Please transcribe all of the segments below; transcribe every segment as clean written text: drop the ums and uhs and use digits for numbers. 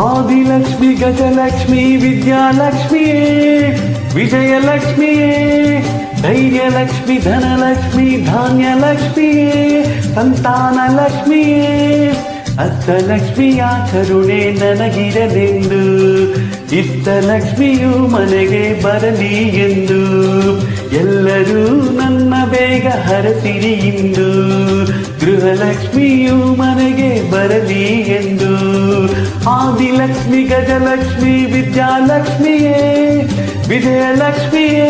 ಆದಿಲಕ್ಷ್ಮಿ ಗಜಲಕ್ಷ್ಮಿ ವಿದ್ಯಾಲಕ್ಷ್ಮಿಯೇ ವಿಜಯಲಕ್ಷ್ಮಿಯೇ ಧೈರ್ಯಲಕ್ಷ್ಮಿ ಧನಲಕ್ಷ್ಮಿ ಧಾನ್ಯಲಕ್ಷ್ಮಿಯೇ ಸಂತಾನಲಕ್ಷ್ಮಿಯೇ ಅಷ್ಟಲಕ್ಷ್ಮಿಯ ಕರುಣೆ ನನಗಿರಲೆಂದು ಇಷ್ಟಲಕ್ಷ್ಮಿಯು ಮನೆಗೆ ಬರಲಿ ಎಂದು ಎಲ್ಲರೂ ನನ್ನ ಬೇಗ ಹರಸಿರಿ ಇಂದು ಗೃಹಲಕ್ಷ್ಮಿಯು ಮನೆಗೆ ಬರಲಿ ಎಂದು Adilakshmi Gajalakshmi ವಿದ್ಯಾಲಕ್ಷ್ಮಿಯೇ ವಿಜಯಲಕ್ಷ್ಮಿಯೇ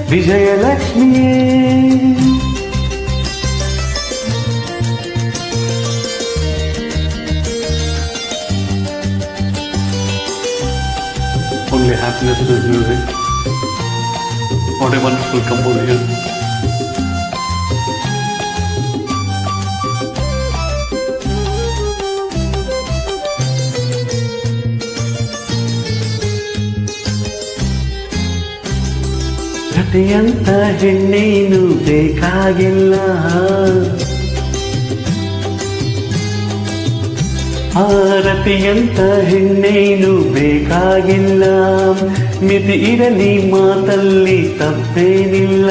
ವಿಜಯಲಕ್ಷ್ಮಿಯೇ Only happiness is music. What a wonderful composition. ರತಿಯಂತ ಹೆಣ್ಣೇನು ಬೇಕಾಗಿಲ್ಲ ಆರತಿಯಂತ ಹೆಣ್ಣೇನು ಬೇಕಾಗಿಲ್ಲ ಮಿತಿ ಇರಲಿ ಮಾತಲ್ಲಿ ತಪ್ಪೇನಿಲ್ಲ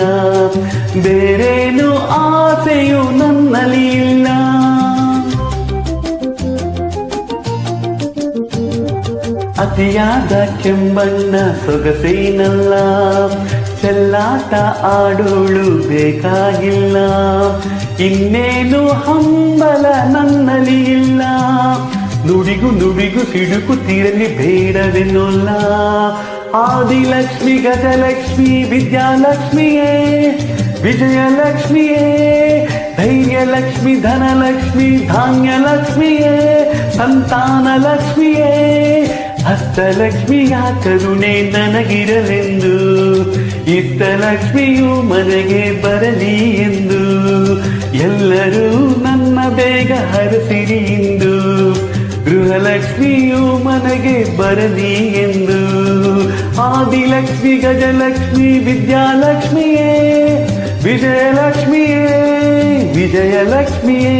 ಬೇರೇನು ಆಸೆಯು ನನ್ನಲ್ಲಿ ಇಲ್ಲ ಅತಿಯಾದ ಕೆಂಬಣ್ಣ ಸೊಗಸೇನಲ್ಲ ಚೆಲ್ಲಾಟ ಆಡೋಳು ಬೇಕಾಗಿಲ್ಲ ಇನ್ನೇನು ಹಂಬಲ ನನ್ನಲ್ಲಿ ಇಲ್ಲ ನುಡಿಗು ನುಡಿಗು ಸಿಡುಕುತ್ತಿರಲಿ ಬೇಡವೆನ್ನೋಲ್ಲ ಆದಿಲಕ್ಷ್ಮಿ ಗಜಲಕ್ಷ್ಮಿ ವಿದ್ಯಾಲಕ್ಷ್ಮಿಯೇ ವಿಜಯಲಕ್ಷ್ಮಿಯೇ ಧೈರ್ಯಲಕ್ಷ್ಮಿ ಧನಲಕ್ಷ್ಮಿ ಧಾನ್ಯಲಕ್ಷ್ಮಿಯೇ ಸಂತಾನಲಕ್ಷ್ಮಿಯೇ ಹಸ್ತಲಕ್ಷ್ಮಿಯ ಕರುಣೆ ನನಗಿರಲೆಂದು ಇಷ್ಟಲಕ್ಷ್ಮಿಯು ಮನೆಗೆ ಬರಲಿ ಎಂದು ಎಲ್ಲರೂ ನನ್ನ ಬೇಗ ಹರಸಿರಿ ಇಂದು ಗೃಹಲಕ್ಷ್ಮಿಯು ಮನೆಗೆ ಬರಲಿ ಎಂದು ಆದಿಲಕ್ಷ್ಮಿ ಗಜಲಕ್ಷ್ಮಿ ವಿದ್ಯಾಲಕ್ಷ್ಮಿಯೇ ವಿಜಯಲಕ್ಷ್ಮಿಯೇ ವಿಜಯಲಕ್ಷ್ಮಿಯೇ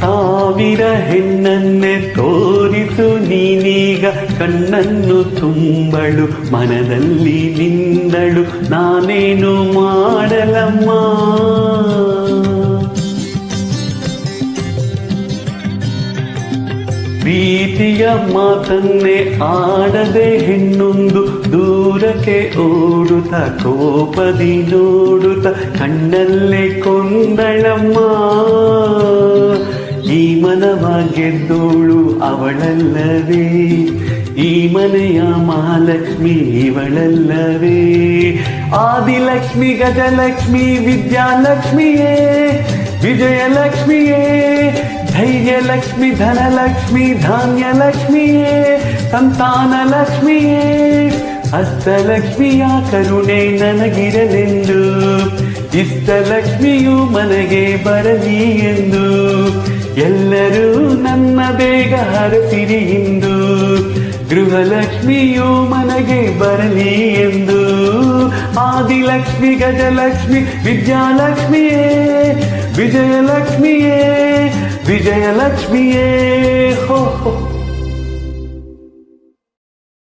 ಸಾವಿರ ಹೆಣ್ಣನ್ನೇ ತೋರಿಸು ನೀನೀಗ ಕಣ್ಣನ್ನು ತುಂಬಳು ಮನದಲ್ಲಿ ನಿಂದಳು ನಾನೇನು ಮಾಡಲಮ್ಮ ಪ್ರೀತಿಯ ಮಾತನ್ನೇ ಆಡದೆ ಹೆಣ್ಣೊಂದು ದೂರಕ್ಕೆ ಓಡುತ್ತ ಕೋಪದಿ ನೋಡುತ್ತ ಕಣ್ಣಲ್ಲೇ ಕೊಂದಳಮ್ಮ ಈ ಮನವ ಗೆದ್ದೋಳು ಅವಳಲ್ಲವೇ ಈ ಮನೆಯ ಮಹಾಲಕ್ಷ್ಮಿ ಇವಳಲ್ಲವೇ ಆದಿಲಕ್ಷ್ಮಿ ಗಜಲಕ್ಷ್ಮಿ ವಿದ್ಯಾಲಕ್ಷ್ಮಿಯೇ ವಿಜಯಲಕ್ಷ್ಮಿಯೇ ಧೈರ್ಯಲಕ್ಷ್ಮಿ ಧನಲಕ್ಷ್ಮಿ ಧಾನ್ಯಲಕ್ಷ್ಮಿಯೇ ಸಂತಾನಲಕ್ಷ್ಮಿಯೇ ಹಸ್ತಲಕ್ಷ್ಮಿಯ ಕರುಣೆ ನನಗಿರಲೆಂದು ಇಷ್ಟಲಕ್ಷ್ಮಿಯು ಮನೆಗೆ ಬರಲಿ ಎಂದು ಎಲ್ಲರೂ ನನ್ನ ಬೇಗ ಹರಸಿರಿ ಇಂದು ಗೃಹಲಕ್ಷ್ಮಿಯು ಮನೆಗೆ ಬರಲಿ ಎಂದು ಆದಿಲಕ್ಷ್ಮಿ ಗಜಲಕ್ಷ್ಮಿ ವಿದ್ಯಾಲಕ್ಷ್ಮಿಯೇ ವಿಜಯಲಕ್ಷ್ಮಿಯೇ ವಿಜಯಲಕ್ಷ್ಮಿಯೇ ಹೋ